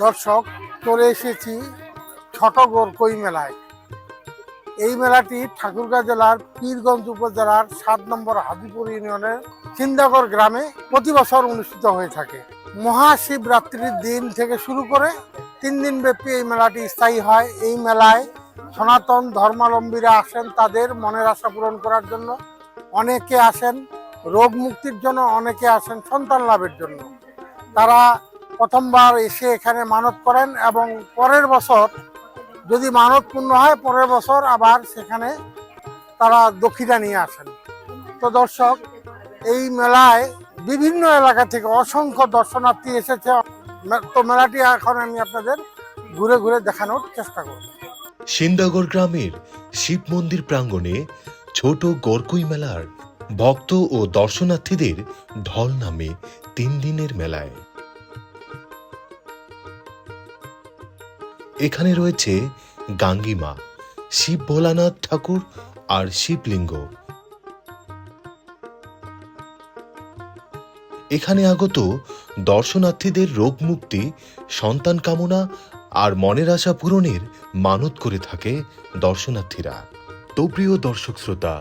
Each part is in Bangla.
দর্শক, চলে এসেছি ছোট গড়কই মেলায়। এই মেলাটি ঠাকুরগাঁ জেলার পীরগঞ্জ উপজেলার 7 নম্বর হাজিপুর ইউনিয়নের চিন্দাগড় গ্রামে প্রতি বছর অনুষ্ঠিত হয়ে থাকে। মহাশিবরাত্রির দিন থেকে শুরু করে 3 দিন ব্যাপী এই মেলাটি স্থায়ী হয়। এই মেলায় সনাতন ধর্মাবলম্বীরা আসেন তাদের মনের আশা পূরণ করার জন্য, অনেকে আসেন রোগ মুক্তির জন্য, অনেকে আসেন সন্তান লাভের জন্য। তারা প্রথমবার এসে এখানে মানত করেন এবং পরের বছর যদি মানত পূর্ণ হয়, পরের বছর আবার সেখানে তারা দক্ষিণা নিয়ে আসেন। তো দর্শক, এই মেলায় বিভিন্ন এলাকা থেকে অসংখ্য দর্শনার্থী এসেছে। তো মেলাটি এখন আমি আপনাদের ঘুরে ঘুরে দেখানোর চেষ্টা করব। সিন্দাগড় গ্রামের শিব মন্দির প্রাঙ্গণে ছোট গড়কই মেলার ভক্ত ও দর্শনার্থীদের ঢল নামে 3 দিনের মেলায়। এখানে রয়েছে গাঙ্গিমা, শিব ভোলানাথ ঠাকুর আর শিবলিঙ্গ। এখানে আগত দর্শনার্থীদের রোগ মুক্তি, সন্তান কামনা আর মনের আশা পূরণের মানত করে থাকে দর্শনার্থীরা। তো প্রিয় দর্শক শ্রোতা,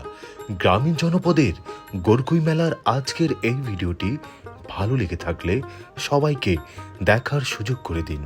গ্রামীণ জনপদের গড়কই মেলার আজকের এই ভিডিওটি ভালো লেগে থাকলে সবাইকে দেখার সুযোগ করে দিন।